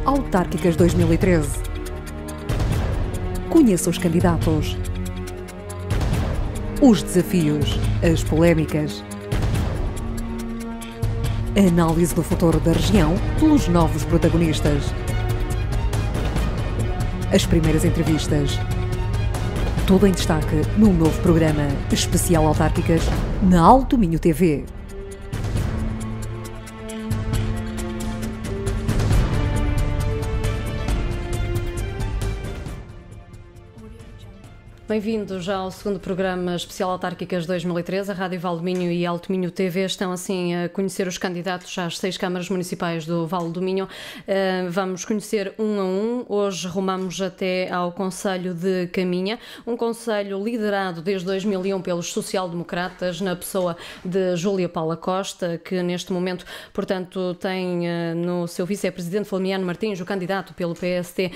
Autárquicas 2013. Conheça os candidatos, os desafios, as polémicas. A análise do futuro da região pelos novos protagonistas. As primeiras entrevistas. Tudo em destaque num novo programa especial Autárquicas na Alto Minho TV. Bem-vindos ao segundo programa especial Autárquicas 2013. A Rádio Val do Minho e Alto Minho TV estão assim a conhecer os candidatos às 6 câmaras municipais do Val do Minho. Vamos conhecer um a um. Hoje rumamos até ao concelho de Caminha, um concelho liderado desde 2001 pelos social-democratas, na pessoa de Júlia Paula Costa, que neste momento, portanto, tem no seu vice-presidente Flamiano Martins, o candidato pelo PST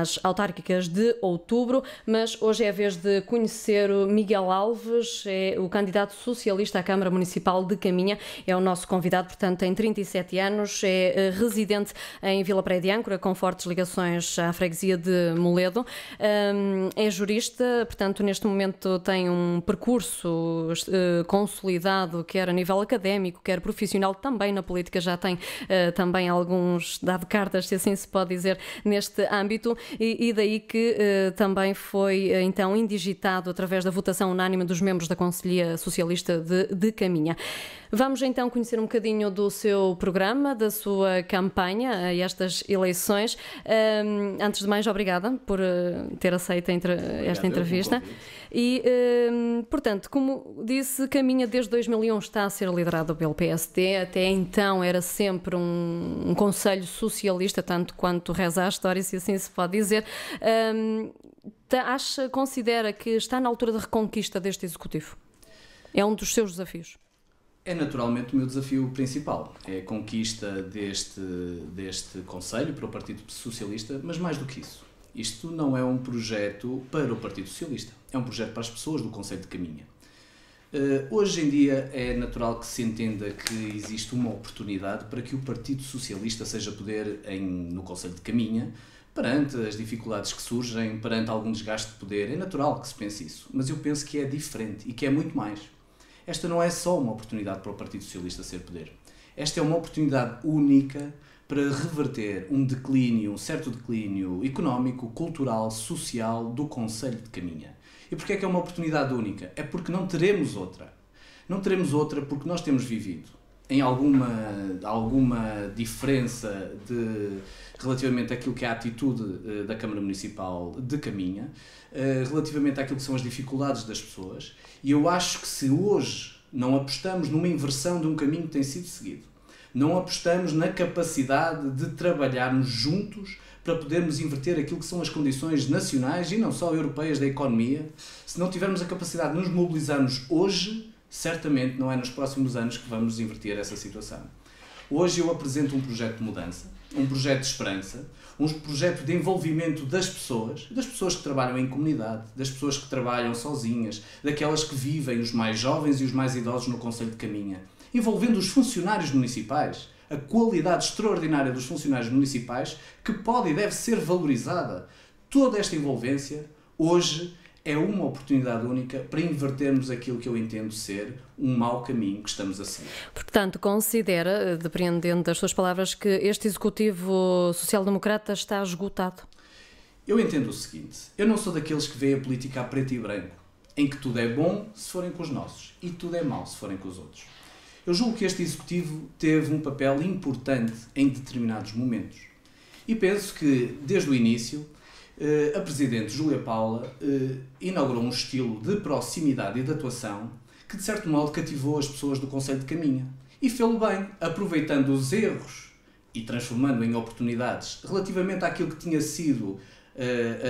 às autárquicas de outubro, mas hoje é a vez de conhecer o Miguel Alves, é o candidato socialista à Câmara Municipal de Caminha, é o nosso convidado, portanto tem 37 anos, é residente em Vila Praia de Âncora, com fortes ligações à freguesia de Moledo, é jurista, portanto neste momento tem um percurso consolidado, quer a nível académico, quer profissional, também na política já tem também alguns dado cartas, se assim se pode dizer, neste âmbito, e daí que também foi então indigitado através da votação unânime dos membros da Conselhia Socialista de Caminha. Vamos então conhecer um bocadinho do seu programa, da sua campanha a estas eleições. Antes de mais, obrigada por ter aceito esta entrevista. E, portanto, como disse, Caminha desde 2001 está a ser liderado pelo PST. Até então era sempre um conselho socialista, tanto quanto reza a história, se assim se pode dizer. Considera que está na altura da reconquista deste Executivo? É um dos seus desafios? É naturalmente o meu desafio principal, é a conquista deste Conselho para o Partido Socialista, mas mais do que isso. Isto não é um projeto para o Partido Socialista, é um projeto para as pessoas do Concelho de Caminha. Hoje em dia é natural que se entenda que existe uma oportunidade para que o Partido Socialista seja poder no Concelho de Caminha, perante as dificuldades que surgem, perante algum desgaste de poder. É natural que se pense isso, mas eu penso que é diferente e que é muito mais. Esta não é só uma oportunidade para o Partido Socialista ser poder. Esta é uma oportunidade única para reverter um certo declínio económico, cultural, social do Concelho de Caminha. E porquê é que é uma oportunidade única? É porque não teremos outra. Não teremos outra porque nós temos vivido em alguma diferença relativamente àquilo que é a atitude da Câmara Municipal de Caminha, relativamente àquilo que são as dificuldades das pessoas, e eu acho que se hoje não apostamos numa inversão de um caminho que tem sido seguido, não apostamos na capacidade de trabalharmos juntos para podermos inverter aquilo que são as condições nacionais e não só europeias da economia, se não tivermos a capacidade de nos mobilizarmos hoje, certamente não é nos próximos anos que vamos inverter essa situação. Hoje eu apresento um projeto de mudança, um projeto de esperança, um projeto de envolvimento das pessoas que trabalham em comunidade, das pessoas que trabalham sozinhas, daquelas que vivem, os mais jovens e os mais idosos no Concelho de Caminha, envolvendo os funcionários municipais, a qualidade extraordinária dos funcionários municipais, que pode e deve ser valorizada. Toda esta envolvência, hoje, é uma oportunidade única para invertermos aquilo que eu entendo ser um mau caminho que estamos a seguir. Portanto, considera, dependendo das suas palavras, que este Executivo Social-Democrata está esgotado? Eu entendo o seguinte, eu não sou daqueles que veem a política a preto e branco, em que tudo é bom se forem com os nossos e tudo é mau se forem com os outros. Eu julgo que este Executivo teve um papel importante em determinados momentos. E penso que, desde o início, a Presidente Júlia Paula inaugurou um estilo de proximidade e de atuação que, de certo modo, cativou as pessoas do Concelho de Caminha. E fê-lo bem, aproveitando os erros e transformando em oportunidades relativamente àquilo que tinha sido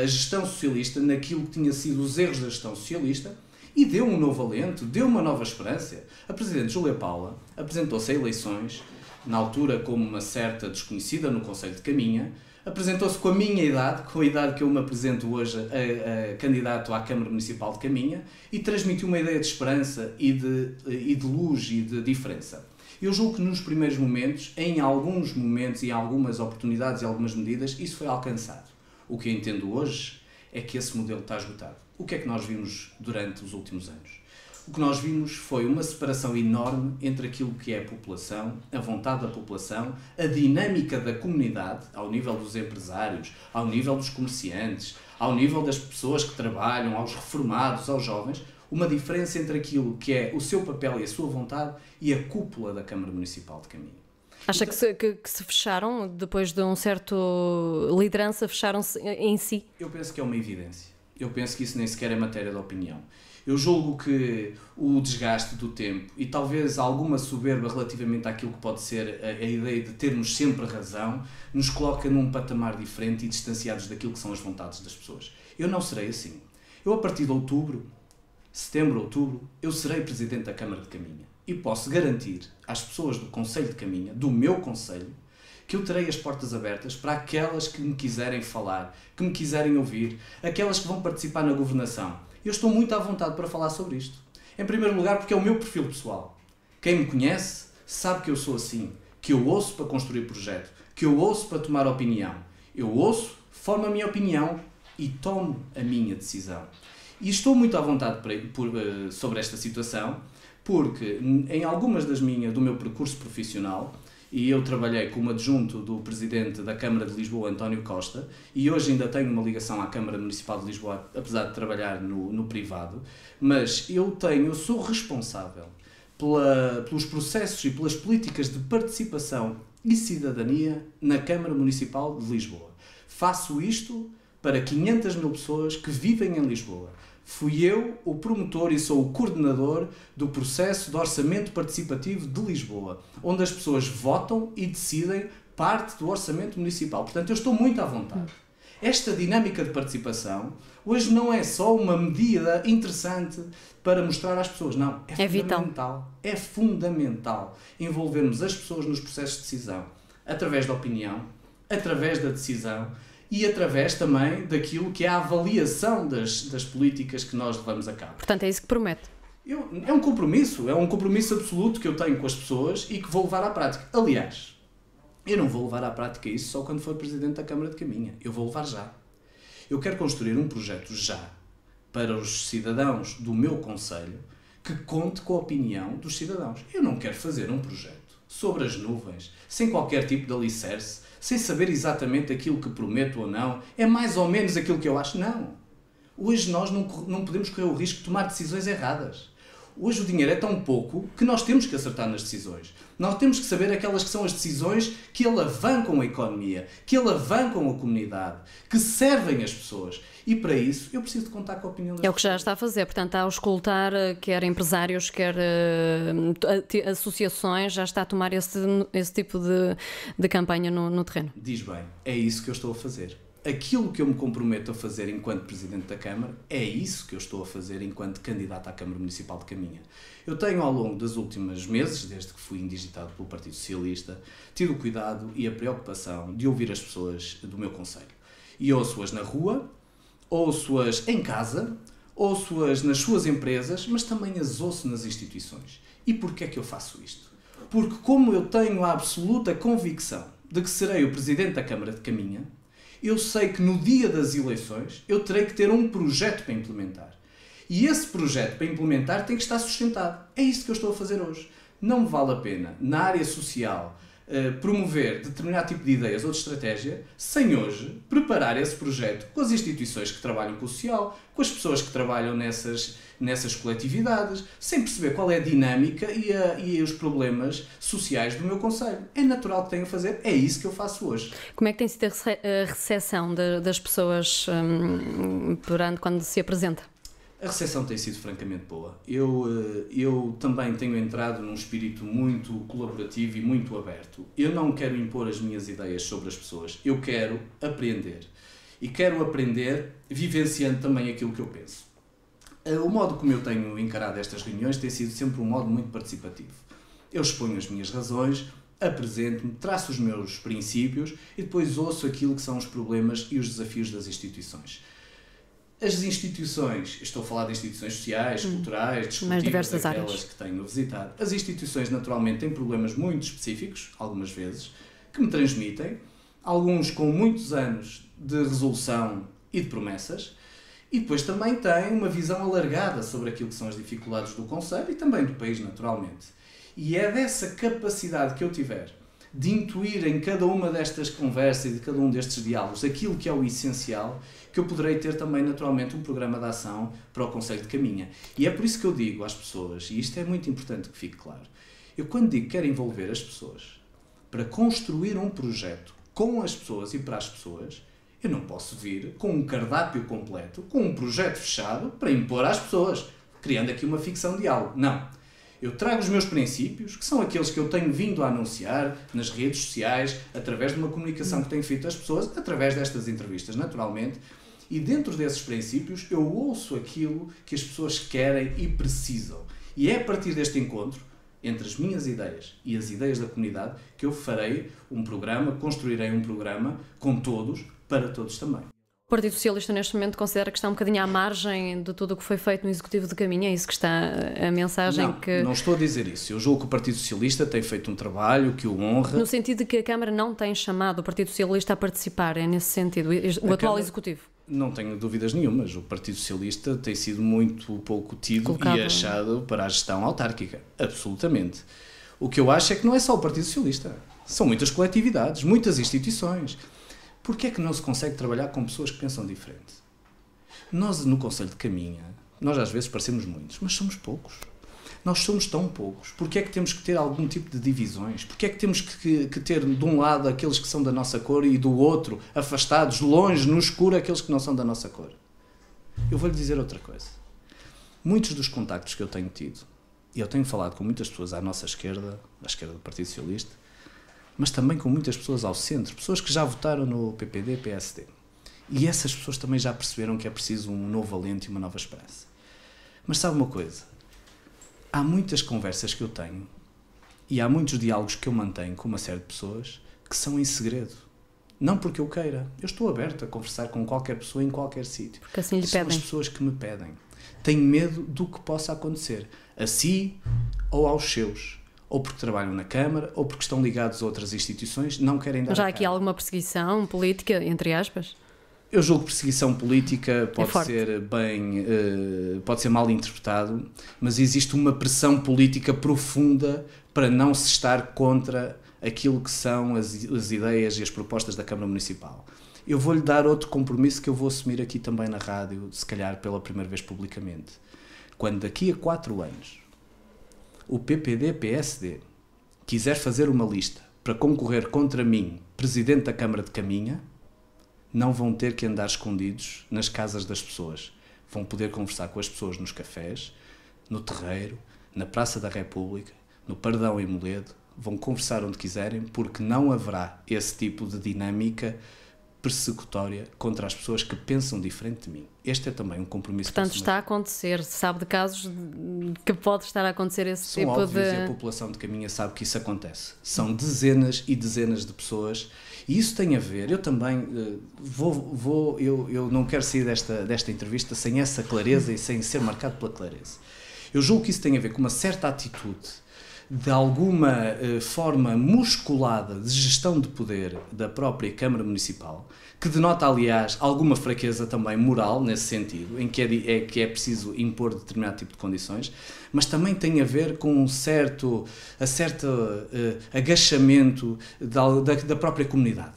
a gestão socialista, naquilo que tinha sido os erros da gestão socialista, e deu um novo alento, deu uma nova esperança. A Presidente Júlia Paula apresentou-se a eleições, na altura como uma certa desconhecida no Concelho de Caminha, apresentou-se com a minha idade, com a idade que eu me apresento hoje a candidato à Câmara Municipal de Caminha, e transmitiu uma ideia de esperança e de luz e de diferença. Eu julgo que nos primeiros momentos, em alguns momentos e algumas oportunidades e algumas medidas, isso foi alcançado. O que eu entendo hoje é que esse modelo está esgotado. O que é que nós vimos durante os últimos anos? O que nós vimos foi uma separação enorme entre aquilo que é a população, a vontade da população, a dinâmica da comunidade, ao nível dos empresários, ao nível dos comerciantes, ao nível das pessoas que trabalham, aos reformados, aos jovens, uma diferença entre aquilo que é o seu papel e a sua vontade e a cúpula da Câmara Municipal de Caminha. Acha que se fecharam, depois de um certo liderança, fecharam-se em si? Eu penso que é uma evidência. Eu penso que isso nem sequer é matéria de opinião. Eu julgo que o desgaste do tempo e talvez alguma soberba relativamente àquilo que pode ser a ideia de termos sempre razão, nos coloca num patamar diferente e distanciados daquilo que são as vontades das pessoas. Eu não serei assim. Eu, a partir de setembro, outubro, eu serei Presidente da Câmara de Caminha e posso garantir às pessoas do Concelho de Caminha, do meu Concelho, que eu terei as portas abertas para aquelas que me quiserem falar, que me quiserem ouvir, aquelas que vão participar na governação. Eu estou muito à vontade para falar sobre isto. Em primeiro lugar, porque é o meu perfil pessoal. Quem me conhece sabe que eu sou assim, que eu ouço para construir projeto, que eu ouço para tomar opinião. Eu ouço, formo a minha opinião e tomo a minha decisão. E estou muito à vontade sobre esta situação, porque em algumas do meu percurso profissional, e eu trabalhei como adjunto do Presidente da Câmara de Lisboa, António Costa, e hoje ainda tenho uma ligação à Câmara Municipal de Lisboa, apesar de trabalhar no privado, mas eu sou responsável pelos processos e pelas políticas de participação e cidadania na Câmara Municipal de Lisboa. Faço isto para 500 mil pessoas que vivem em Lisboa. Fui eu o promotor e sou o coordenador do processo de orçamento participativo de Lisboa, onde as pessoas votam e decidem parte do orçamento municipal. Portanto, eu estou muito à vontade. Esta dinâmica de participação hoje não é só uma medida interessante para mostrar às pessoas, não, é fundamental. É fundamental envolvermos as pessoas nos processos de decisão, através da opinião, através da decisão, e através também daquilo que é a avaliação das políticas que nós levamos a cabo. Portanto, é isso que promete. É um compromisso absoluto que eu tenho com as pessoas e que vou levar à prática. Aliás, eu não vou levar à prática isso só quando for Presidente da Câmara de Caminha. Eu vou levar já. Eu quero construir um projeto já para os cidadãos do meu concelho que conte com a opinião dos cidadãos. Eu não quero fazer um projeto sobre as nuvens, sem qualquer tipo de alicerce, sem saber exatamente aquilo que prometo ou não, é mais ou menos aquilo que eu acho. Não. Hoje nós não podemos correr o risco de tomar decisões erradas. Hoje o dinheiro é tão pouco que nós temos que acertar nas decisões. Nós temos que saber aquelas que são as decisões que alavancam a economia, que alavancam a comunidade, que servem as pessoas. E para isso eu preciso de contar com a opinião das pessoas. É o que já está a fazer, portanto, está a auscultar quer empresários, quer associações, já está a tomar esse tipo de campanha no terreno. Diz bem, é isso que eu estou a fazer. Aquilo que eu me comprometo a fazer enquanto Presidente da Câmara, é isso que eu estou a fazer enquanto candidato à Câmara Municipal de Caminha. Eu tenho, ao longo dos últimos meses, desde que fui indigitado pelo Partido Socialista, tido o cuidado e a preocupação de ouvir as pessoas do meu concelho. E ouço-as na rua, ouço-as em casa, ouço-as nas suas empresas, mas também as ouço nas instituições. E porquê é que eu faço isto? Porque como eu tenho a absoluta convicção de que serei o Presidente da Câmara de Caminha, eu sei que no dia das eleições eu terei que ter um projeto para implementar. E esse projeto para implementar tem que estar sustentado. É isso que eu estou a fazer hoje. Não me vale a pena, na área social, promover determinado tipo de ideias ou de estratégia, sem hoje preparar esse projeto com as instituições que trabalham com o social, com as pessoas que trabalham nessas coletividades, sem perceber qual é a dinâmica e os problemas sociais do meu concelho. É natural que tenho a fazer, é isso que eu faço hoje. Como é que tem sido a recepção das pessoas quando se apresenta? A recepção tem sido francamente boa. Eu também tenho entrado num espírito muito colaborativo e muito aberto. Eu não quero impor as minhas ideias sobre as pessoas. Eu quero aprender. E quero aprender vivenciando também aquilo que eu penso. O modo como eu tenho encarado estas reuniões tem sido sempre um modo muito participativo. Eu exponho as minhas razões, apresento-me, traço os meus princípios e depois ouço aquilo que são os problemas e os desafios das instituições. As instituições, estou a falar de instituições sociais, culturais, desportivas, aquelas que tenho visitado. As instituições naturalmente têm problemas muito específicos, algumas vezes, que me transmitem, alguns com muitos anos de resolução e de promessas, e depois também têm uma visão alargada sobre aquilo que são as dificuldades do concelho e também do país, naturalmente. E é dessa capacidade que eu tiver de intuir em cada uma destas conversas e de cada um destes diálogos aquilo que é o essencial, que eu poderei ter também, naturalmente, um programa de ação para o Concelho de Caminha. E é por isso que eu digo às pessoas, e isto é muito importante que fique claro, eu quando digo que quero envolver as pessoas para construir um projeto com as pessoas e para as pessoas, eu não posso vir com um cardápio completo, com um projeto fechado, para impor às pessoas, criando aqui uma ficção de algo. Não. Eu trago os meus princípios, que são aqueles que eu tenho vindo a anunciar nas redes sociais, através de uma comunicação que tenho feito às pessoas, através destas entrevistas, naturalmente, e dentro desses princípios eu ouço aquilo que as pessoas querem e precisam. E é a partir deste encontro, entre as minhas ideias e as ideias da comunidade, que eu farei um programa, construirei um programa com todos, para todos também. O Partido Socialista neste momento considera que está um bocadinho à margem de tudo o que foi feito no Executivo de Caminha, é isso que está a mensagem? Não estou a dizer isso. Eu julgo que o Partido Socialista tem feito um trabalho que o honra. No sentido de que a Câmara não tem chamado o Partido Socialista a participar, é nesse sentido, o atual Executivo? Não tenho dúvidas nenhumas. O Partido Socialista tem sido muito pouco tido colocado e achado para a gestão autárquica. Absolutamente. O que eu acho é que não é só o Partido Socialista. São muitas coletividades, muitas instituições. Porquê é que não se consegue trabalhar com pessoas que pensam diferente? Nós, no Concelho de Caminha, nós às vezes parecemos muitos, mas somos poucos. Nós somos tão poucos. Porquê é que temos que ter algum tipo de divisões? Porquê é que temos que ter de um lado aqueles que são da nossa cor e do outro, afastados, longe, no escuro, aqueles que não são da nossa cor? Eu vou-lhe dizer outra coisa. Muitos dos contactos que eu tenho tido, e eu tenho falado com muitas pessoas à nossa esquerda, à esquerda do Partido Socialista, mas também com muitas pessoas ao centro, pessoas que já votaram no PPD, PSD. E essas pessoas também já perceberam que é preciso um novo alento e uma nova esperança. Mas sabe uma coisa? Há muitas conversas que eu tenho e há muitos diálogos que eu mantenho com uma série de pessoas que são em segredo. Não porque eu queira. Eu estou aberto a conversar com qualquer pessoa em qualquer sítio. Porque assim lhe pedem. São as pessoas que me pedem. Tenho medo do que possa acontecer a si ou aos seus. Ou porque trabalham na Câmara, ou porque estão ligados a outras instituições, não querem dar. Já há aqui alguma perseguição política, entre aspas? Eu julgo que perseguição política pode ser mal interpretado, mas existe uma pressão política profunda para não se estar contra aquilo que são as ideias e as propostas da Câmara Municipal. Eu vou-lhe dar outro compromisso que eu vou assumir aqui também na rádio, se calhar pela primeira vez publicamente. Quando daqui a 4 anos o PPD-PSD quiser fazer uma lista para concorrer contra mim, Presidente da Câmara de Caminha, não vão ter que andar escondidos nas casas das pessoas. Vão poder conversar com as pessoas nos cafés, no terreiro, na Praça da República, no Pardão em Moledo. Vão conversar onde quiserem, porque não haverá esse tipo de dinâmica persecutória contra as pessoas que pensam diferente de mim. Este é também um compromisso. Portanto, está a acontecer, sabe de casos que pode estar a acontecer esse São tipo óbvios, de... E a população de Caminha sabe que isso acontece. São dezenas e dezenas de pessoas e isso tem a ver, eu também eu não quero sair desta entrevista sem essa clareza e sem ser marcado pela clareza. Eu julgo que isso tem a ver com uma certa atitude de alguma forma musculada de gestão de poder da própria Câmara Municipal, que denota, aliás, alguma fraqueza também moral, nesse sentido, em que é preciso impor determinado tipo de condições, mas também tem a ver com um certo agachamento da própria comunidade.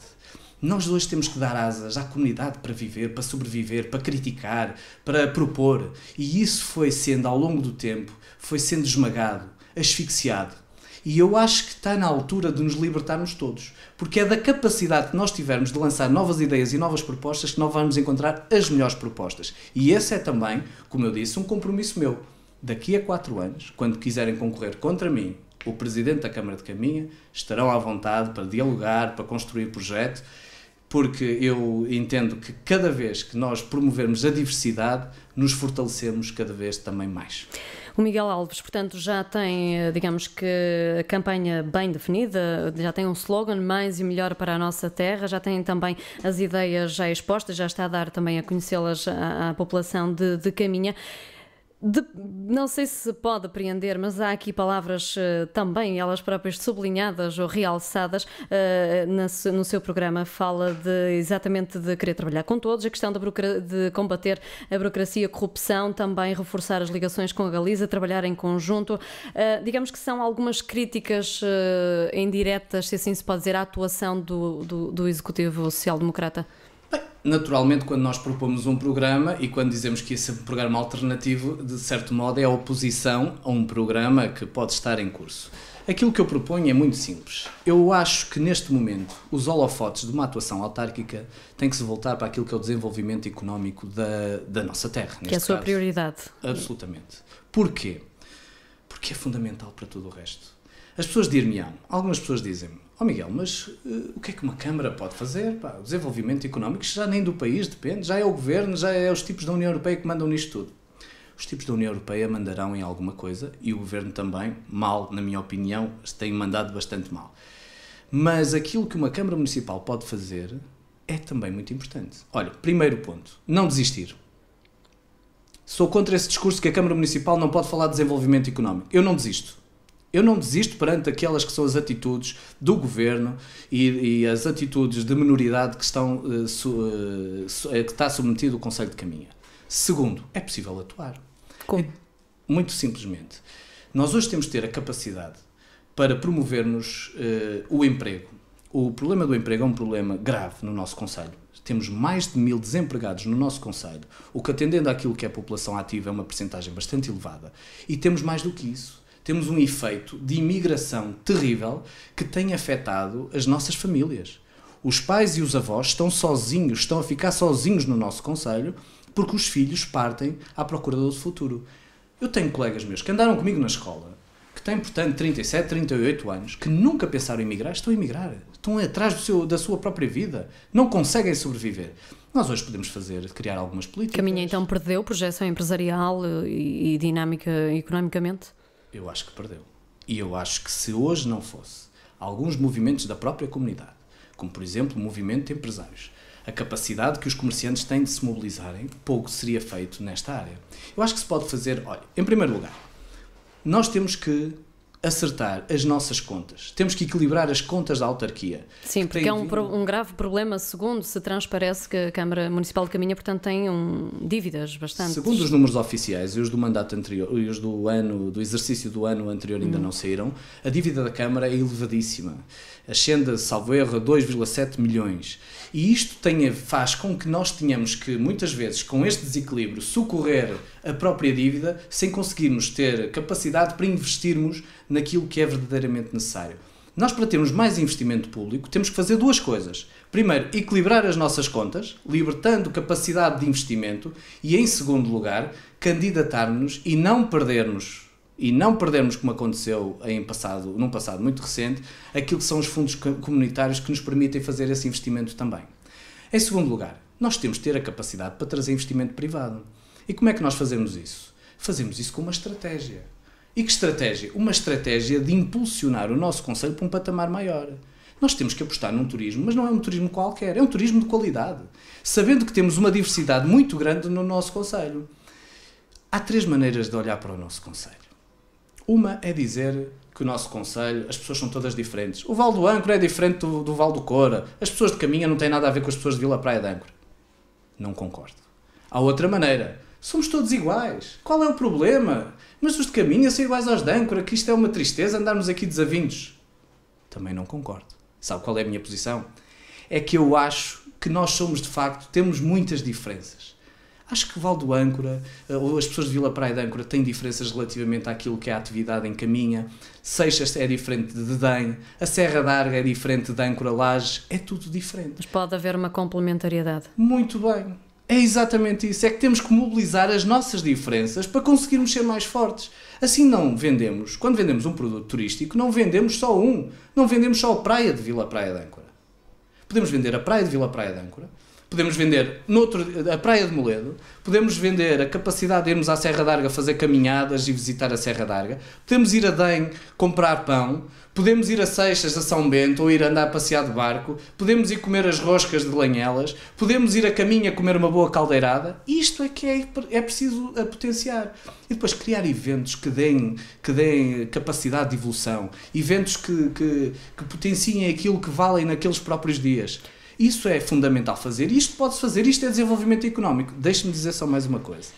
Nós hoje temos que dar asas à comunidade para viver, para sobreviver, para criticar, para propor, e isso foi sendo, ao longo do tempo, foi sendo esmagado, asfixiado. E eu acho que está na altura de nos libertarmos todos, porque é da capacidade que nós tivermos de lançar novas ideias e novas propostas que nós vamos encontrar as melhores propostas. E esse é também, como eu disse, um compromisso meu. Daqui a 4 anos, quando quiserem concorrer contra mim, o Presidente da Câmara de Caminha, estarão à vontade para dialogar, para construir projeto, porque eu entendo que cada vez que nós promovermos a diversidade, nos fortalecemos cada vez também mais. O Miguel Alves, portanto, já tem, digamos que, a campanha bem definida, já tem um slogan, mais e melhor para a nossa terra, já tem também as ideias já expostas, já está a dar também a conhecê-las à população de Caminha. Não sei se pode apreender, mas há aqui palavras também, elas próprias sublinhadas ou realçadas no seu programa. Fala exatamente de querer trabalhar com todos, a questão de combater a burocracia, a corrupção, também reforçar as ligações com a Galiza, trabalhar em conjunto. Digamos que são algumas críticas indiretas, se assim se pode dizer, à atuação do Executivo Social-Democrata. Bem, naturalmente, quando nós propomos um programa e quando dizemos que esse é um programa alternativo, de certo modo é a oposição a um programa que pode estar em curso. Aquilo que eu proponho é muito simples. Eu acho que neste momento os holofotes de uma atuação autárquica têm que se voltar para aquilo que é o desenvolvimento económico da nossa terra. Que é a sua prioridade. Absolutamente. Porquê? Porque é fundamental para tudo o resto. As pessoas dir-me-ão, algumas pessoas dizem-me: ó Miguel, mas o que é que uma Câmara pode fazer? O desenvolvimento económico já nem do país depende, já é o Governo, já é os tipos da União Europeia que mandam nisto tudo. Os tipos da União Europeia mandarão em alguma coisa e o Governo também, mal, na minha opinião, tem mandado bastante mal. Mas aquilo que uma Câmara Municipal pode fazer é também muito importante. Olha, primeiro ponto, não desistir. Sou contra esse discurso que a Câmara Municipal não pode falar de desenvolvimento económico. Eu não desisto. Eu não desisto perante aquelas que são as atitudes do Governo e as atitudes de minoridade que está submetido o Conselho de Caminha. Segundo, é possível atuar. Como? Muito simplesmente. Nós hoje temos de ter a capacidade para promovermos o emprego. O problema do emprego é um problema grave no nosso Conselho. Temos mais de 1000 desempregados no nosso Conselho, o que, atendendo àquilo que é a população ativa, é uma percentagem bastante elevada. E temos mais do que isso. Temos um efeito de imigração terrível que tem afetado as nossas famílias. Os pais e os avós estão sozinhos, estão a ficar sozinhos no nosso concelho porque os filhos partem à procura do futuro. Eu tenho colegas meus que andaram comigo na escola, que têm, portanto, 37, 38 anos, que nunca pensaram em emigrar, estão a emigrar. Estão atrás da sua própria vida. Não conseguem sobreviver. Nós hoje podemos criar algumas políticas. Caminha então perdeu projeção empresarial e dinâmica economicamente? Eu acho que perdeu. E eu acho que se hoje não fosse alguns movimentos da própria comunidade, como por exemplo o movimento de empresários, a capacidade que os comerciantes têm de se mobilizarem, pouco seria feito nesta área. Eu acho que se pode fazer, olha, em primeiro lugar, nós temos que acertar as nossas contas. Temos que equilibrar as contas da autarquia. Sim, porque é um grave problema, segundo se transparece que a Câmara Municipal de Caminha, portanto, tem dívidas bastante. Segundo os números oficiais e os do mandato anterior, e os do exercício do ano anterior ainda não saíram, a dívida da Câmara é elevadíssima. Ascende, salvo erro, a 2,7 milhões. E isto faz com que nós tenhamos que, muitas vezes, com este desequilíbrio, socorrer a própria dívida sem conseguirmos ter capacidade para investirmos naquilo que é verdadeiramente necessário. Nós, para termos mais investimento público, temos que fazer duas coisas. Primeiro, equilibrar as nossas contas, libertando capacidade de investimento e, em segundo lugar, candidatar-nos e não perdermos, como aconteceu num passado muito recente, aquilo que são os fundos comunitários que nos permitem fazer esse investimento também. Em segundo lugar, nós temos de ter a capacidade para trazer investimento privado. E como é que nós fazemos isso? Fazemos isso com uma estratégia. E que estratégia? Uma estratégia de impulsionar o nosso concelho para um patamar maior. Nós temos que apostar num turismo, mas não é um turismo qualquer, é um turismo de qualidade. Sabendo que temos uma diversidade muito grande no nosso concelho. Há 3 maneiras de olhar para o nosso concelho. Uma é dizer que o nosso concelho, as pessoas são todas diferentes. O Val do Âncora é diferente do Val do Coura. As pessoas de Caminha não têm nada a ver com as pessoas de Vila Praia de Âncora. Não concordo. Há outra maneira. Somos todos iguais. Qual é o problema? Mas os de Caminha são iguais aos de Âncora, que isto é uma tristeza andarmos aqui desavindos. Também não concordo. Sabe qual é a minha posição? É que eu acho que nós somos, de facto, temos muitas diferenças. Acho que o Val do Âncora, ou as pessoas de Vila Praia de Âncora, têm diferenças relativamente àquilo que é a atividade em Caminha. Seixas é diferente de Dedém, a Serra d'Arga é diferente de Âncora Lages, é tudo diferente. Mas pode haver uma complementariedade. Muito bem. É exatamente isso. É que temos que mobilizar as nossas diferenças para conseguirmos ser mais fortes. Assim não vendemos, quando vendemos um produto turístico, não vendemos só não vendemos só a praia de Vila Praia de Âncora. Podemos vender a praia de Vila Praia de Âncora, Podemos vender a Praia de Moledo, podemos vender a capacidade de irmos à Serra d'Arga fazer caminhadas e visitar a Serra d'Arga, podemos ir a Dem comprar pão, podemos ir a Seixas, a São Bento, ou ir andar a passear de barco, podemos ir comer as roscas de Lanhelas, podemos ir a Caminha comer uma boa caldeirada. Isto é que é preciso potenciar. E depois criar eventos que deem capacidade de evolução, eventos que potenciem aquilo que valem naqueles próprios dias. Isso é fundamental fazer. Isto pode-se fazer. Isto é desenvolvimento económico. Deixe-me dizer só mais uma coisa.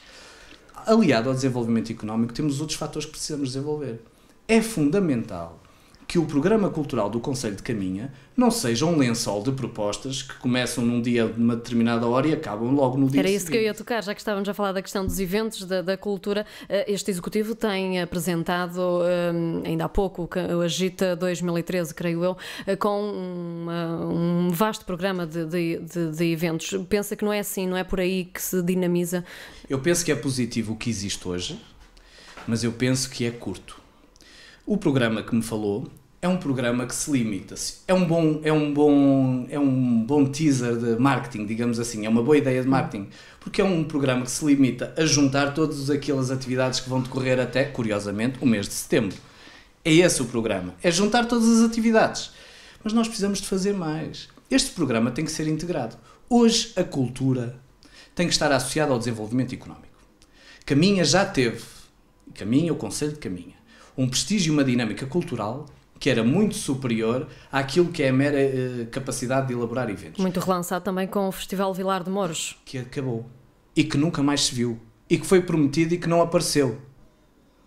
Aliado ao desenvolvimento económico, temos outros fatores que precisamos desenvolver. É fundamental que o programa cultural do Concelho de Caminha não seja um lençol de propostas que começam num dia de uma determinada hora e acabam logo no dia seguinte. Era isso que eu ia tocar, já que estávamos a falar da questão dos eventos, da cultura. Este Executivo tem apresentado, ainda há pouco, o Agita 2013, creio eu, com um vasto programa de eventos. Pensa que não é assim, não é por aí que se dinamiza? Eu penso que é positivo o que existe hoje, mas eu penso que é curto. O programa que me falou é um programa que se limita. É um bom teaser de marketing, digamos assim. É uma boa ideia de marketing. Porque é um programa que se limita a juntar todas aquelas atividades que vão decorrer até, curiosamente, o mês de setembro. É esse o programa. É juntar todas as atividades. Mas nós precisamos de fazer mais. Este programa tem que ser integrado. Hoje, a cultura tem que estar associada ao desenvolvimento económico. Caminha já teve, o Concelho de Caminha, um prestígio e uma dinâmica cultural que era muito superior àquilo que é a mera capacidade de elaborar eventos. Muito relançado também com o Festival Vilar de Mouros. Que acabou. E que nunca mais se viu. E que foi prometido e que não apareceu.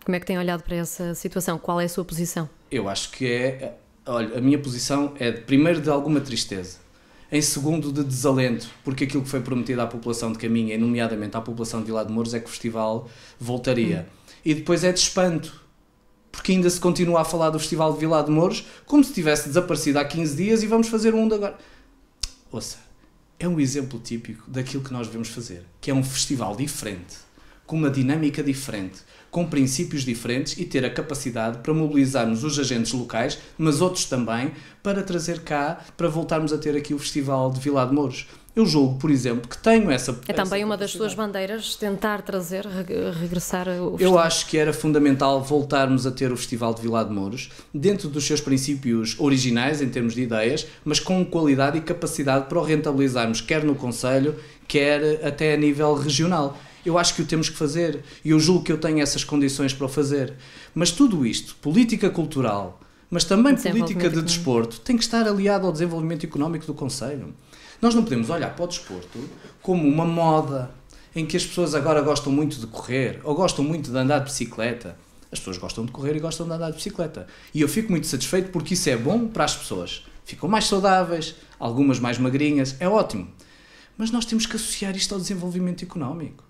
Como é que tem olhado para essa situação? Qual é a sua posição? Eu acho que a minha posição é, primeiro, de alguma tristeza. Em segundo, de desalento, porque aquilo que foi prometido à população de Caminha, e nomeadamente à população de Vilar de Mouros, é que o festival voltaria. E depois é de espanto, porque ainda se continua a falar do Festival de Vilar de Mouros como se tivesse desaparecido há 15 dias e vamos fazer um de agora. Ouça, é um exemplo típico daquilo que nós devemos fazer, que é um festival diferente, com uma dinâmica diferente, com princípios diferentes e ter a capacidade para mobilizarmos os agentes locais, mas outros também, para trazer cá, para voltarmos a ter aqui o Festival de Vilar de Mouros. Eu julgo, por exemplo, que tenho essa... É também uma das suas bandeiras, tentar trazer, regressar o festival. Eu acho que era fundamental voltarmos a ter o Festival de Vilar de Mouros, dentro dos seus princípios originais, em termos de ideias, mas com qualidade e capacidade para o rentabilizarmos, quer no Concelho, quer até a nível regional. Eu acho que o temos que fazer, e eu julgo que eu tenho essas condições para o fazer. Mas tudo isto, política cultural, mas também política de desporto, tem que estar aliado ao desenvolvimento económico do Concelho. Nós não podemos olhar para o desporto como uma moda em que as pessoas agora gostam muito de correr ou gostam muito de andar de bicicleta. As pessoas gostam de correr e gostam de andar de bicicleta. E eu fico muito satisfeito porque isso é bom para as pessoas. Ficam mais saudáveis, algumas mais magrinhas, é ótimo. Mas nós temos que associar isto ao desenvolvimento económico.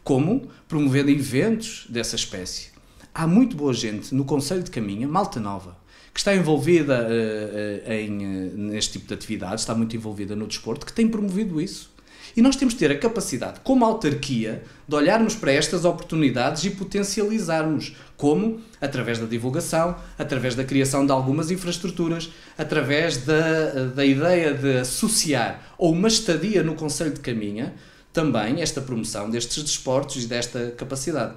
Como? Promovendo eventos dessa espécie. Há muito boa gente no Concelho de Caminha, malta nova, que está envolvida neste tipo de atividades, está muito envolvida no desporto, que tem promovido isso. E nós temos de ter a capacidade, como autarquia, de olharmos para estas oportunidades e potencializarmos. Como? Através da divulgação, através da criação de algumas infraestruturas, através da ideia de associar ou uma estadia no Concelho de Caminha, também esta promoção destes desportos e desta capacidade.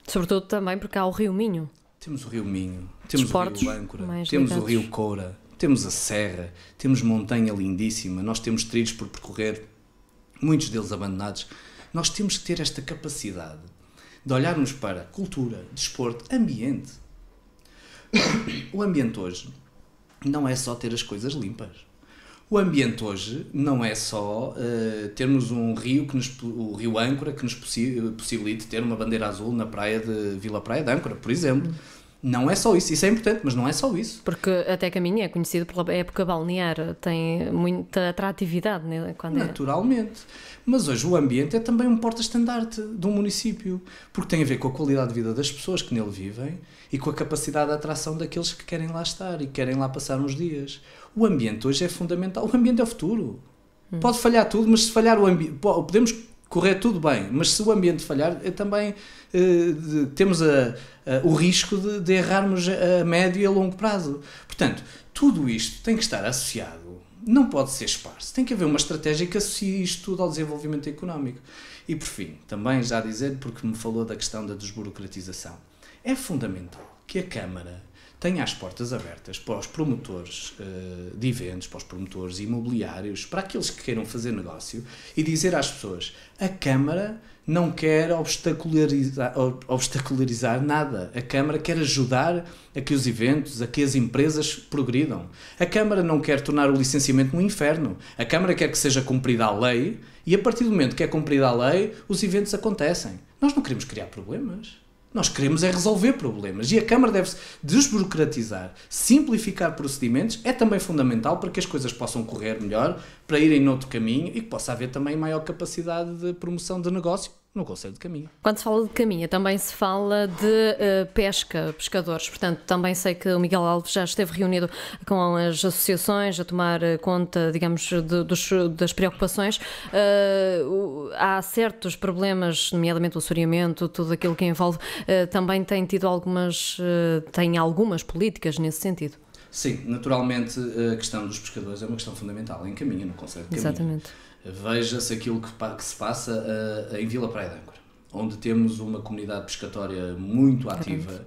Sobretudo também porque há o Rio Minho. Temos o Rio Minho, temos Desportos o Rio Âncora, temos o Rio Coura, temos a Serra, temos montanha lindíssima, nós temos trilhos por percorrer, muitos deles abandonados. Nós temos que ter esta capacidade de olharmos para cultura, desporto, ambiente. O ambiente hoje não é só ter as coisas limpas. O ambiente hoje não é só termos um rio, o Rio Âncora, que nos possibilite ter uma bandeira azul na praia de Vila Praia de Âncora, por exemplo. Não é só isso é importante, mas não é só isso. Porque até Caminha é conhecido pela época balnear, tem muita atratividade, né? Naturalmente. Mas hoje o ambiente é também um porta-estandarte de um município, porque tem a ver com a qualidade de vida das pessoas que nele vivem e com a capacidade de atração daqueles que querem lá estar e querem lá passar uns dias. O ambiente hoje é fundamental. O ambiente é o futuro. Pode falhar tudo, mas se falhar o ambiente... Podemos correr tudo bem, mas se o ambiente falhar, também temos o risco de errarmos a médio e a longo prazo. Portanto, tudo isto tem que estar associado não pode ser esparso. Tem que haver uma estratégia que associe isto tudo ao desenvolvimento económico. E por fim, também já dizer, porque me falou da questão da desburocratização, é fundamental que a Câmara tenha as portas abertas para os promotores de eventos, para os promotores imobiliários, para aqueles que queiram fazer negócio e dizer às pessoas, a Câmara não quer obstacularizar nada. A Câmara quer ajudar a que os eventos, a que as empresas progridam. A Câmara não quer tornar o licenciamento um inferno. A Câmara quer que seja cumprida a lei e a partir do momento que é cumprida a lei, os eventos acontecem. Nós não queremos criar problemas. Nós queremos é resolver problemas e a Câmara deve-se desburocratizar, simplificar procedimentos, é também fundamental para que as coisas possam correr melhor, para irem noutro caminho e que possa haver também maior capacidade de promoção de negócio no Conselho de Caminha. Quando se fala de Caminha, também se fala de pesca, pescadores. Portanto, também sei que o Miguel Alves já esteve reunido com as associações a tomar conta, digamos, das preocupações. Há certos problemas, nomeadamente o assoreamento, tudo aquilo que envolve, também tem algumas políticas nesse sentido. Sim, naturalmente a questão dos pescadores é uma questão fundamental em Caminha, no Conselho de Caminha. Exatamente. Veja-se aquilo que se passa em Vila Praia de Âncora, onde temos uma comunidade pescatória muito ativa,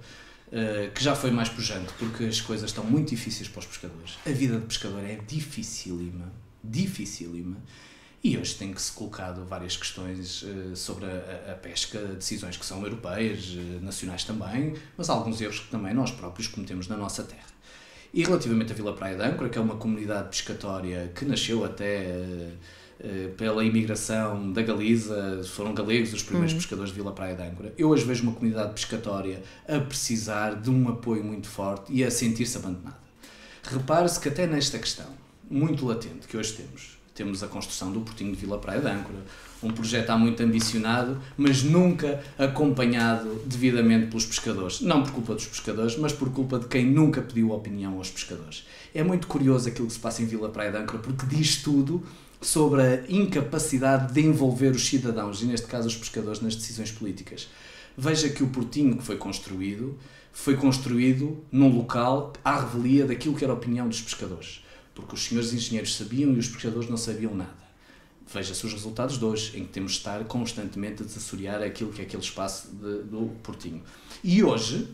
que já foi mais pujante, porque as coisas estão muito difíceis para os pescadores. A vida de pescador é dificílima, e hoje tem que se colocado várias questões sobre a pesca, decisões que são europeias, nacionais também, mas alguns erros que também nós próprios cometemos na nossa terra. E relativamente a Vila Praia de Âncora, que é uma comunidade pescatória que nasceu até pela imigração da Galiza, foram galegos os primeiros pescadores de Vila Praia de Âncora. Eu hoje vejo uma comunidade pescatória a precisar de um apoio muito forte e a sentir-se abandonada. Repare-se que até nesta questão, muito latente, que hoje temos a construção do Portinho de Vila Praia de Âncora, um projeto há muito ambicionado, mas nunca acompanhado devidamente pelos pescadores. Não por culpa dos pescadores, mas por culpa de quem nunca pediu opinião aos pescadores. É muito curioso aquilo que se passa em Vila Praia de Âncora, porque diz tudo sobre a incapacidade de envolver os cidadãos, e neste caso os pescadores, nas decisões políticas. Veja que o Portinho que foi construído num local à revelia daquilo que era a opinião dos pescadores, porque os senhores engenheiros sabiam e os pescadores não sabiam nada. Veja-se os resultados de hoje, em que temos de estar constantemente a desassorear aquilo que é aquele espaço do Portinho. E hoje,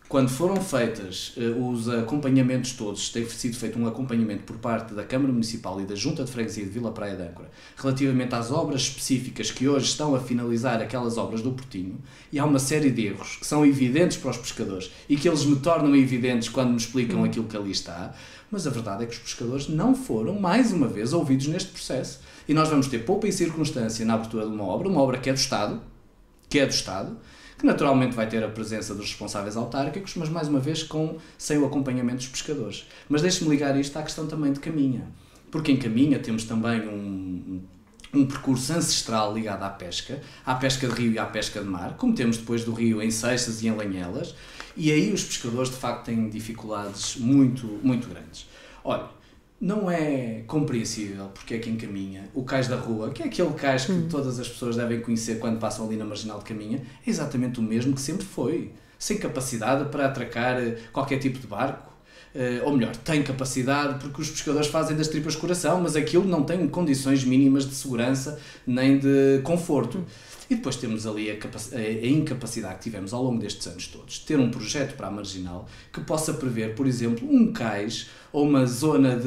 quando foram feitos os acompanhamentos todos, tem sido feito um acompanhamento por parte da Câmara Municipal e da Junta de Freguesia de Vila Praia de Âncora, relativamente às obras específicas que hoje estão a finalizar aquelas obras do Portinho, e há uma série de erros que são evidentes para os pescadores e que eles me tornam evidentes quando me explicam aquilo que ali está, mas a verdade é que os pescadores não foram, mais uma vez, ouvidos neste processo. E nós vamos ter poupa e circunstância na abertura de uma obra que é do Estado, que naturalmente vai ter a presença dos responsáveis autárquicos, mas mais uma vez sem o acompanhamento dos pescadores. Mas deixe-me ligar isto à questão também de Caminha, porque em Caminha temos também um percurso ancestral ligado à pesca de rio e à pesca de mar, como temos depois do rio em Seixas e em Lanhelas, e aí os pescadores de facto têm dificuldades muito, muito grandes. Olha, não é compreensível porque é que em Caminha o cais da rua, que é aquele cais que todas as pessoas devem conhecer quando passam ali na marginal de Caminha, é exatamente o mesmo que sempre foi, sem capacidade para atracar qualquer tipo de barco. Ou melhor, tem capacidade porque os pescadores fazem das tripas coração, mas aquilo não tem condições mínimas de segurança nem de conforto. E depois temos ali a incapacidade que tivemos ao longo destes anos todos de ter um projeto para a marginal que possa prever, por exemplo, um cais ou uma zona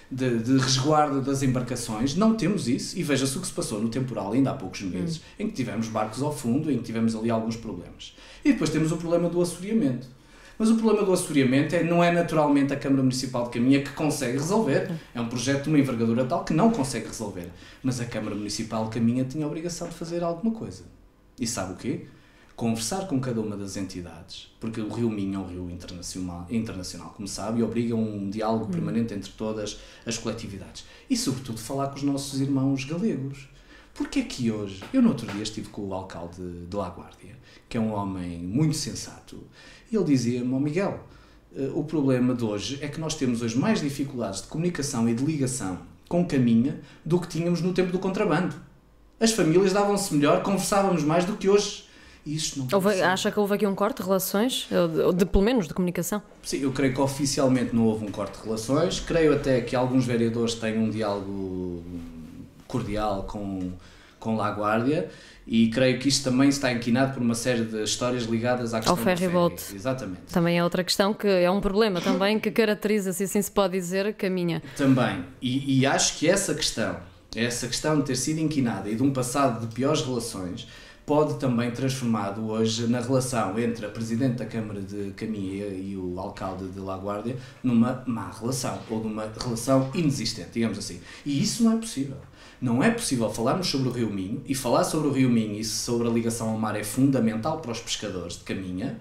de resguardo das embarcações. Não temos isso, e veja-se o que se passou no temporal ainda há poucos meses, em que tivemos barcos ao fundo, em que tivemos ali alguns problemas. E depois temos o problema do assoreamento. Mas o problema do assoreamento não é naturalmente a Câmara Municipal de Caminha que consegue resolver. É um projeto de uma envergadura tal que não consegue resolver. Mas a Câmara Municipal de Caminha tinha a obrigação de fazer alguma coisa. E sabe o quê? Conversar com cada uma das entidades, porque o Rio Minho é um rio internacional, como sabe, e obriga um diálogo permanente entre todas as coletividades. E, sobretudo, falar com os nossos irmãos galegos. Porque é que hoje... Eu, no outro dia, estive com o alcalde de La Guardia, que é um homem muito sensato, e ele dizia-me, Miguel, o problema de hoje é que nós temos hoje mais dificuldades de comunicação e de ligação com Caminha do que tínhamos no tempo do contrabando. As famílias davam-se melhor, conversávamos mais do que hoje. E isso não pode ser. Acha que houve aqui um corte de relações, pelo menos de comunicação? Sim, eu creio que oficialmente não houve um corte de relações, creio até que alguns vereadores têm um diálogo cordial com Laguardia, e creio que isto também está inquinado por uma série de histórias ligadas à questão ao ferry boat. Exatamente. Também é outra questão que é um problema também que caracteriza, se assim se pode dizer, Caminha. Também, e acho que essa questão de ter sido inquinada e de um passado de piores relações pode também transformado hoje na relação entre a Presidente da Câmara de Caminha e o Alcalde de Laguardia numa má relação, ou numa relação inexistente, digamos assim. E isso não é possível. Não é possível falarmos sobre o Rio Minho, e falar sobre o Rio Minho e sobre a ligação ao mar é fundamental para os pescadores de Caminha.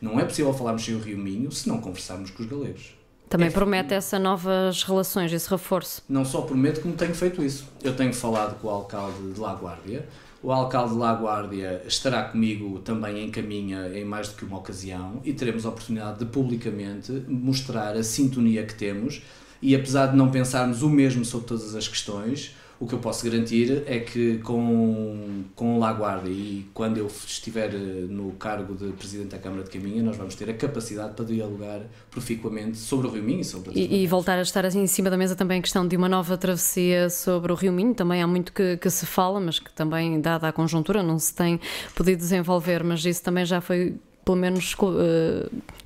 Não é possível falarmos sobre o Rio Minho se não conversarmos com os galegos. Também promete essas novas relações, esse reforço? Não só prometo, como tenho feito isso. Eu tenho falado com o Alcalde de Laguardia. O Alcalde de Laguardia estará comigo também em Caminha em mais do que uma ocasião, e teremos a oportunidade de publicamente mostrar a sintonia que temos, e apesar de não pensarmos o mesmo sobre todas as questões, o que eu posso garantir é que com o Laguardia, e quando eu estiver no cargo de Presidente da Câmara de Caminha, nós vamos ter a capacidade para dialogar proficuamente sobre o Rio Minho e sobre a e voltar a estar assim em cima da mesa também a questão de uma nova travessia sobre o Rio Minho. Também há muito que se fala, mas que também, dada a conjuntura, não se tem podido desenvolver, mas isso também já foi pelo menos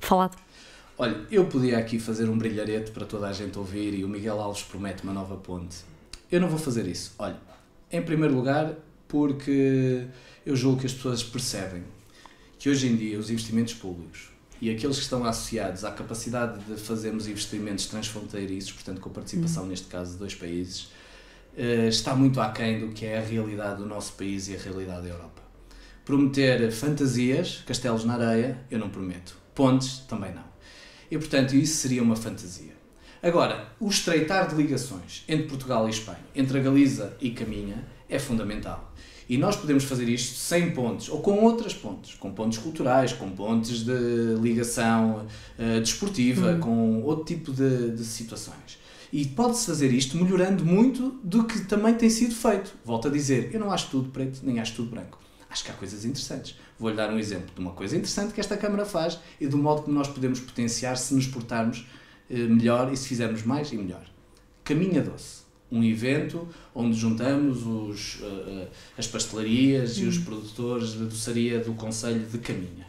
falado. Olha, eu podia aqui fazer um brilharete para toda a gente ouvir, e o Miguel Alves promete uma nova ponte. Eu não vou fazer isso. Olha, em primeiro lugar, porque eu julgo que as pessoas percebem que hoje em dia os investimentos públicos e aqueles que estão associados à capacidade de fazermos investimentos transfronteiriços, portanto com participação neste caso de 2 países, está muito aquém do que é a realidade do nosso país e a realidade da Europa. Prometer fantasias, castelos na areia, eu não prometo. Pontes, também não. E portanto isso seria uma fantasia. Agora, o estreitar de ligações entre Portugal e Espanha, entre a Galiza e Caminha, é fundamental. E nós podemos fazer isto sem pontes, ou com outras pontes, com pontes culturais, com pontes de ligação desportiva, com outro tipo de situações. E pode-se fazer isto melhorando muito do que também tem sido feito. Volto a dizer, eu não acho tudo preto, nem acho tudo branco. Acho que há coisas interessantes. Vou-lhe dar um exemplo de uma coisa interessante que esta Câmara faz e do modo como nós podemos potenciar se nos portarmos melhor e se fizermos mais e melhor. Caminha Doce, um evento onde juntamos as pastelarias e os produtores de doçaria do Concelho de Caminha.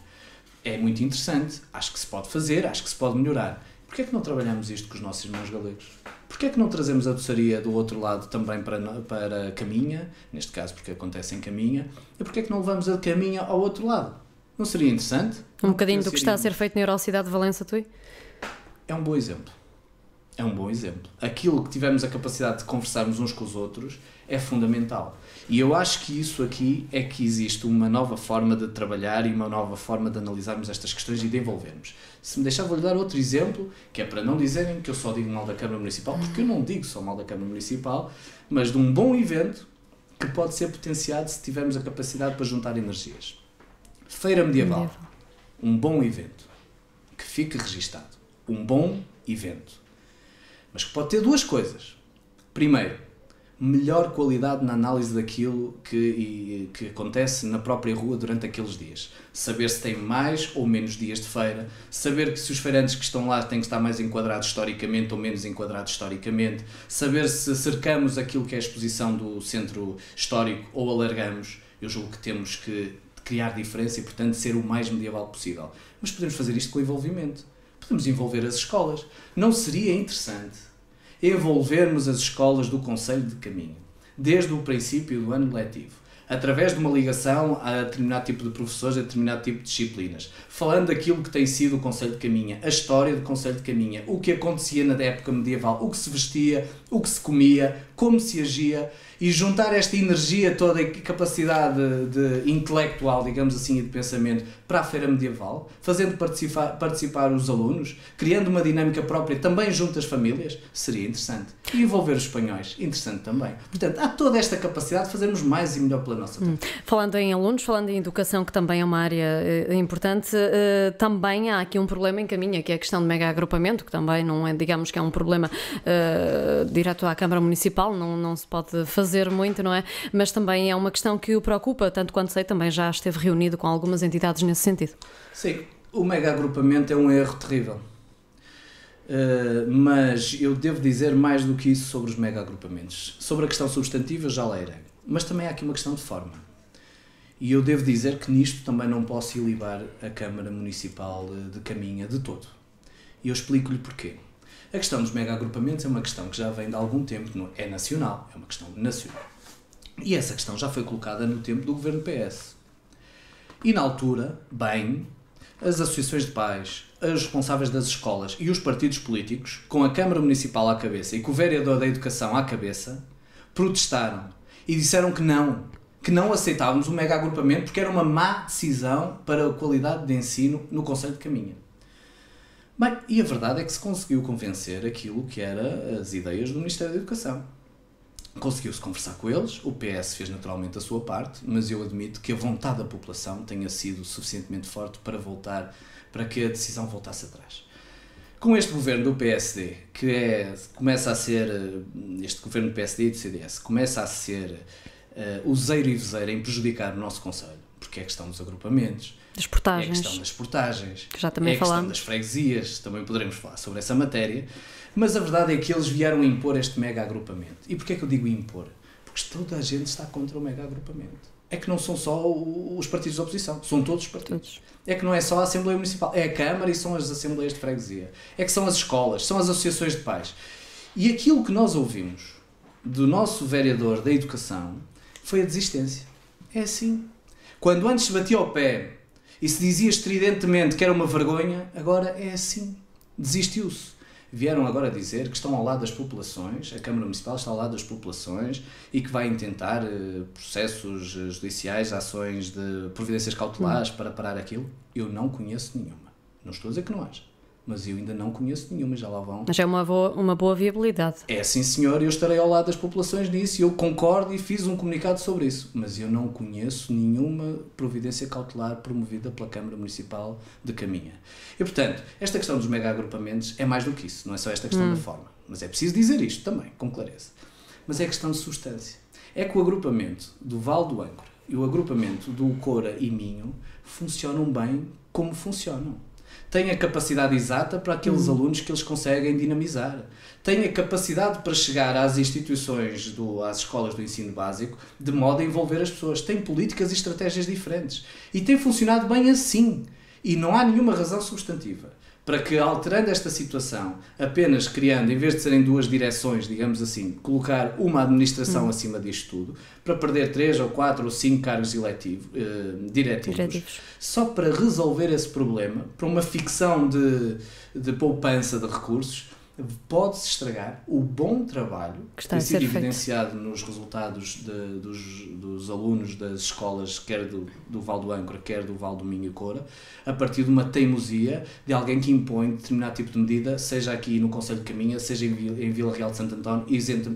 É muito interessante, acho que se pode fazer, acho que se pode melhorar. Porquê é que não trabalhamos isto com os nossos irmãos galegos? Porquê é que não trazemos a doçaria do outro lado também para Caminha, neste caso porque acontece em Caminha, e porquê é que não levamos a Caminha ao outro lado? Não seria interessante? Um bocadinho do que está a ser feito na Eurocidade de Valença, Tui? É um bom exemplo. É um bom exemplo. Aquilo que tivemos a capacidade de conversarmos uns com os outros é fundamental. E eu acho que isso aqui é que existe uma nova forma de trabalhar e uma nova forma de analisarmos estas questões e de envolvermos. Se me deixar, vou-lhe dar outro exemplo, que é para não dizerem que eu só digo mal da Câmara Municipal, porque eu não digo só mal da Câmara Municipal, mas de um bom evento que pode ser potenciado se tivermos a capacidade para juntar energias. Feira Medieval. Um bom evento. Que fique registado. Um bom evento. Mas que pode ter 2 coisas. Primeiro, melhor qualidade na análise daquilo que acontece na própria rua durante aqueles dias. Saber se tem mais ou menos dias de feira, saber que se os feirantes que estão lá têm que estar mais enquadrados historicamente ou menos enquadrados historicamente, saber se cercamos aquilo que é a exposição do centro histórico ou alargamos. Eu julgo que temos que criar diferença e, portanto, ser o mais medieval possível. Mas podemos fazer isto com envolvimento. Podemos envolver as escolas. Não seria interessante envolvermos as escolas do Concelho de Caminha, desde o princípio do ano letivo, através de uma ligação a determinado tipo de professores, a determinado tipo de disciplinas, falando daquilo que tem sido o Concelho de Caminha, a história do Concelho de Caminha, o que acontecia na época medieval, o que se vestia, o que se comia, como se agia, e juntar esta energia toda e capacidade intelectual, digamos assim, e de pensamento para a feira medieval, fazendo participar os alunos, criando uma dinâmica própria também junto às famílias, seria interessante. E envolver os espanhóis, interessante também. Portanto, há toda esta capacidade de fazermos mais e melhor pela nossa terra. Falando em alunos, falando em educação, que também é uma área importante, também há aqui um problema em Caminha, que é a questão de mega agrupamento, que também não é, digamos que é um problema direto à Câmara Municipal, municipal, não se pode fazer muito, não é? Mas também é uma questão que o preocupa, tanto quanto sei, também já esteve reunido com algumas entidades nesse sentido. Sim, o mega agrupamento é um erro terrível. Mas eu devo dizer mais do que isso sobre os mega agrupamentos. Sobre a questão substantiva eu já leirei, mas também há aqui uma questão de forma. E eu devo dizer que nisto também não posso ilibar a Câmara Municipal de Caminha de todo. E eu explico-lhe porquê. A questão dos mega agrupamentos é uma questão que já vem de algum tempo, é nacional, é uma questão nacional. E essa questão já foi colocada no tempo do governo PS. E na altura, bem, as associações de pais, os responsáveis das escolas e os partidos políticos, com a Câmara Municipal à cabeça e com o vereador da Educação à cabeça, protestaram e disseram que não aceitávamos o mega agrupamento porque era uma má decisão para a qualidade de ensino no concelho de Caminha. Bem, e a verdade é que se conseguiu convencer aquilo que eram as ideias do Ministério da Educação. Conseguiu-se conversar com eles, o PS fez naturalmente a sua parte, mas eu admito que a vontade da população tenha sido suficientemente forte para que a decisão voltasse atrás. Com este governo do PSD, começa a ser, este governo do PSD e do CDS, começa a ser useiro e veseiro em prejudicar o nosso concelho, porque é a questão dos agrupamentos, das portagens. é a questão das portagens, que já também é a questão falamos. das freguesias, também poderemos falar sobre essa matéria, mas a verdade é que eles vieram impor este mega agrupamento. E porquê é que eu digo impor? Porque toda a gente está contra o mega agrupamento. É que não são só os partidos de oposição, são todos os partidos. É que não é só a Assembleia Municipal, é a Câmara e são as Assembleias de Freguesia. É que são as escolas, são as associações de pais. E aquilo que nós ouvimos do nosso vereador da Educação foi a desistência. É assim. Quando antes se batia ao pé e se dizia estridentemente que era uma vergonha, agora é assim. Desistiu-se. Vieram agora dizer que estão ao lado das populações, a Câmara Municipal está ao lado das populações e que vai intentar processos judiciais, ações de providências cautelares para parar aquilo. Eu não conheço nenhuma. Não estou a dizer que não haja, mas eu ainda não conheço nenhuma, já lá vão. Mas é uma boa viabilidade. É sim, senhor, eu estarei ao lado das populações nisso e eu concordo e fiz um comunicado sobre isso, mas eu não conheço nenhuma providência cautelar promovida pela Câmara Municipal de Caminha. E, portanto, esta questão dos mega agrupamentos é mais do que isso, não é só esta questão da forma, mas é preciso dizer isto também, com clareza. Mas é questão de substância. É que o agrupamento do Val do Âncora e o agrupamento do Coura e Minho funcionam bem como funcionam. Têm a capacidade exata para aqueles alunos que eles conseguem dinamizar. Têm a capacidade para chegar às instituições, às escolas do ensino básico, de modo a envolver as pessoas. Têm políticas e estratégias diferentes. E tem funcionado bem assim. E não há nenhuma razão substantiva para que, alterando esta situação, apenas criando, em vez de serem duas direções, digamos assim, colocar uma administração acima disto tudo, para perder 3 ou 4 ou 5 cargos diretivos, só para resolver esse problema, para uma ficção de poupança de recursos, pode-se estragar o bom trabalho que tem sido evidenciado nos resultados dos alunos das escolas, quer do Val do Âncora, quer do Val do Minho e Coura, a partir de uma teimosia de alguém que impõe determinado tipo de medida, seja aqui no Concelho de Caminha, seja em Vila Real de Santo António,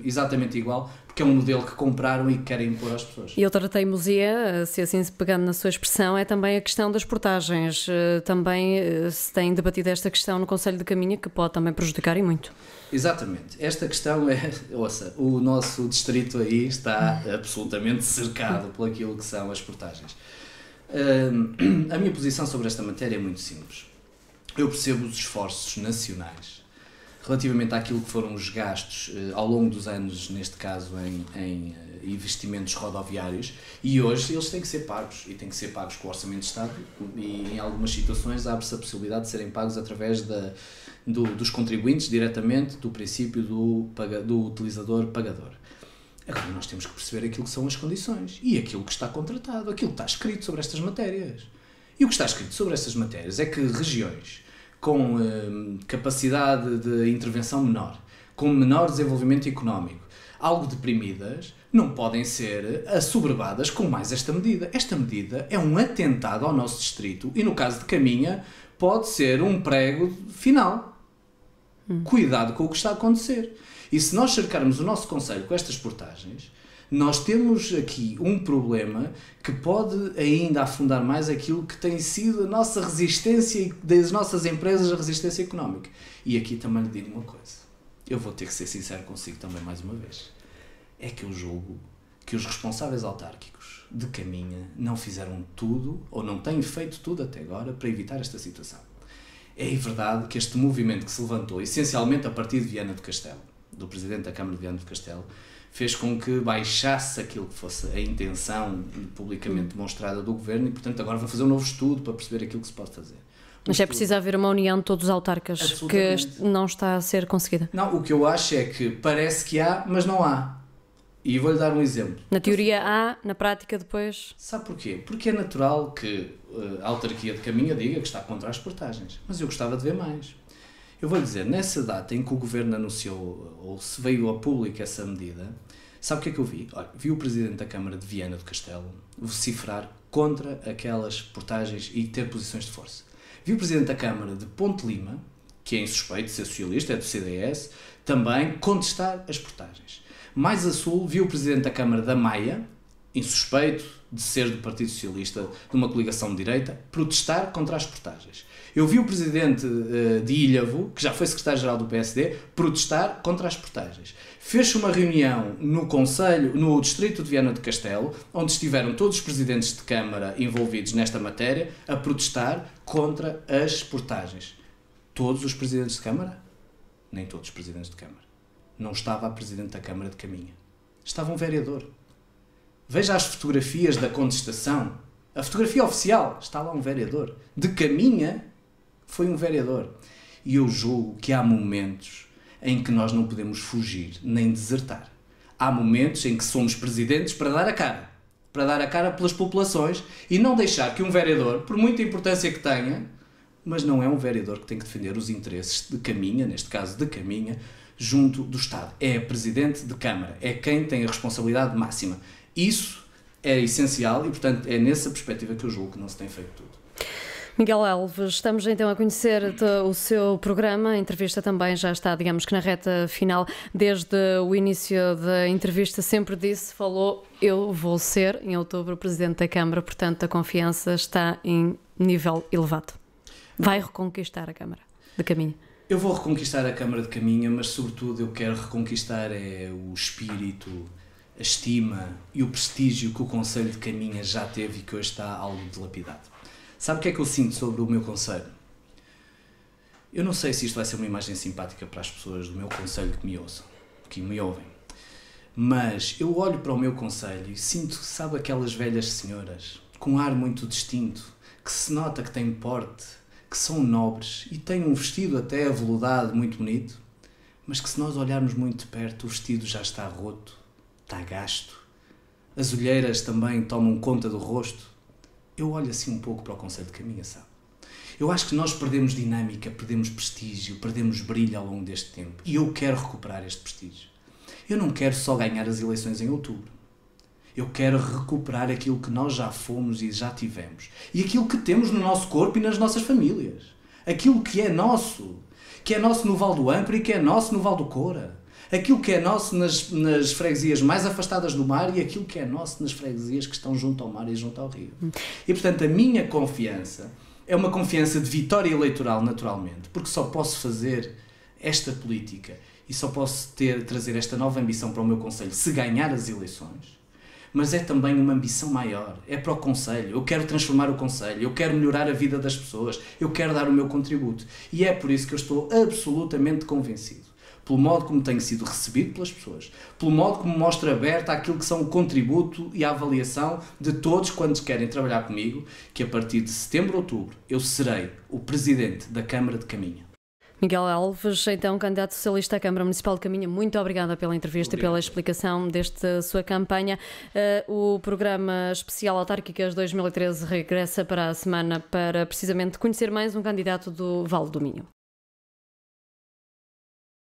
exatamente igual, porque é um modelo que compraram e que querem impor às pessoas. E outra teimosia, se assim se pegando na sua expressão, é também a questão das portagens. Também se tem debatido esta questão no Concelho de Caminha, que pode também prejudicar e muito. Exatamente. Esta questão o nosso distrito aí está absolutamente cercado por aquilo que são as portagens. A minha posição sobre esta matéria é muito simples. Eu percebo os esforços nacionais relativamente àquilo que foram os gastos ao longo dos anos, neste caso em investimentos rodoviários, e hoje eles têm que ser pagos, e têm que ser pagos com o Orçamento de Estado, e em algumas situações abre-se a possibilidade de serem pagos através dos contribuintes, diretamente do princípio do utilizador-pagador. Agora nós temos que perceber aquilo que são as condições, e aquilo que está contratado, aquilo que está escrito sobre estas matérias. E o que está escrito sobre estas matérias é que regiões com capacidade de intervenção menor, com menor desenvolvimento económico, algo deprimidas, não podem ser assoberbadas com mais esta medida. Esta medida é um atentado ao nosso distrito e, no caso de Caminha, pode ser um prego final. Cuidado com o que está a acontecer. E se nós cercarmos o nosso concelho com estas portagens, nós temos aqui um problema que pode ainda afundar mais aquilo que tem sido a nossa resistência e das nossas empresas, a resistência económica. E aqui também lhe digo uma coisa. Eu vou ter que ser sincero consigo também mais uma vez. é que eu julgo que os responsáveis autárquicos de Caminha não fizeram tudo, ou não têm feito tudo até agora, para evitar esta situação. É verdade que este movimento que se levantou, essencialmente a partir de Viana do Castelo, do Presidente da Câmara de Viana do Castelo, fez com que baixasse aquilo que fosse a intenção publicamente demonstrada do Governo e, portanto, agora vão fazer um novo estudo para perceber aquilo que se pode fazer. Mas é preciso haver uma união de todos os autarcas que não está a ser conseguida. Não, o que eu acho é que parece que há, mas não há. E vou-lhe dar um exemplo. Na teoria há, na prática depois... Sabe porquê? Porque é natural que a autarquia de Caminha diga que está contra as portagens. Mas eu gostava de ver mais. Eu vou-lhe dizer, nessa data em que o Governo anunciou, ou se veio a público essa medida, sabe o que é que eu vi? Olha, vi o Presidente da Câmara de Viana do Castelo vociferar contra aquelas portagens e ter posições de força. Vi o Presidente da Câmara de Ponte Lima, que é insuspeito de ser socialista, é do CDS, também contestar as portagens. Mais a sul, vi o Presidente da Câmara da Maia, insuspeito de ser do Partido Socialista, de uma coligação de direita, protestar contra as portagens. Eu vi o Presidente de Ilhavo, que já foi Secretário-Geral do PSD, protestar contra as portagens. Fez-se uma reunião no Conselho, no Distrito de Viana do Castelo, onde estiveram todos os Presidentes de Câmara envolvidos nesta matéria, a protestar contra as portagens. Todos os Presidentes de Câmara? Nem todos os Presidentes de Câmara. Não estava a Presidente da Câmara de Caminha. Estava um vereador. Veja as fotografias da contestação. A fotografia oficial, está lá um vereador. De Caminha, foi um vereador. E eu julgo que há momentos em que nós não podemos fugir, nem desertar. Há momentos em que somos presidentes para dar a cara. Para dar a cara pelas populações e não deixar que um vereador, por muita importância que tenha, mas não é um vereador que tem que defender os interesses de Caminha, neste caso de Caminha, junto do Estado. É Presidente de Câmara, é quem tem a responsabilidade máxima. Isso é essencial e, portanto, é nessa perspectiva que eu julgo que não se tem feito tudo. Miguel Alves, estamos então a conhecer o seu programa, a entrevista também já está, digamos que na reta final, desde o início da entrevista sempre falou, eu vou ser, em outubro, Presidente da Câmara, portanto a confiança está em nível elevado. Vai reconquistar a Câmara de Caminha? Eu vou reconquistar a Câmara de Caminha, mas sobretudo eu quero reconquistar o espírito, a estima e o prestígio que o Conselho de Caminha já teve e que hoje está algo dilapidado. Sabe o que é que eu sinto sobre o meu Conselho? Eu não sei se isto vai ser uma imagem simpática para as pessoas do meu Conselho que me ouçam, que me ouvem, mas eu olho para o meu Conselho e sinto, sabe, aquelas velhas senhoras com um ar muito distinto, que se nota que têm porte, que são nobres e têm um vestido até aveludado muito bonito, mas que se nós olharmos muito de perto o vestido já está roto, está gasto, as olheiras também tomam conta do rosto. Eu olho assim um pouco para o Conselho de Caminha, sabe? Eu acho que nós perdemos dinâmica, perdemos prestígio, perdemos brilho ao longo deste tempo e eu quero recuperar este prestígio. Eu não quero só ganhar as eleições em outubro. Eu quero recuperar aquilo que nós já fomos e já tivemos. E aquilo que temos no nosso corpo e nas nossas famílias. Aquilo que é nosso no Val do Ancre e que é nosso no Val do Coura. Aquilo que é nosso nas freguesias mais afastadas do mar e aquilo que é nosso nas freguesias que estão junto ao mar e junto ao rio. E, portanto, a minha confiança é uma confiança de vitória eleitoral, naturalmente, porque só posso fazer esta política e só posso trazer esta nova ambição para o meu Conselho se ganhar as eleições. Mas é também uma ambição maior, é para o Conselho, eu quero transformar o Conselho, eu quero melhorar a vida das pessoas, eu quero dar o meu contributo. E é por isso que eu estou absolutamente convencido, pelo modo como tenho sido recebido pelas pessoas, pelo modo como mostro aberta aquilo que são o contributo e a avaliação de todos quando querem trabalhar comigo, que a partir de setembro, outubro, eu serei o Presidente da Câmara de Caminha. Miguel Alves, então candidato socialista à Câmara Municipal de Caminha, muito obrigada pela entrevista e pela explicação desta sua campanha. O programa especial Autárquicas 2013 regressa para a semana para precisamente conhecer mais um candidato do Vale do Minho.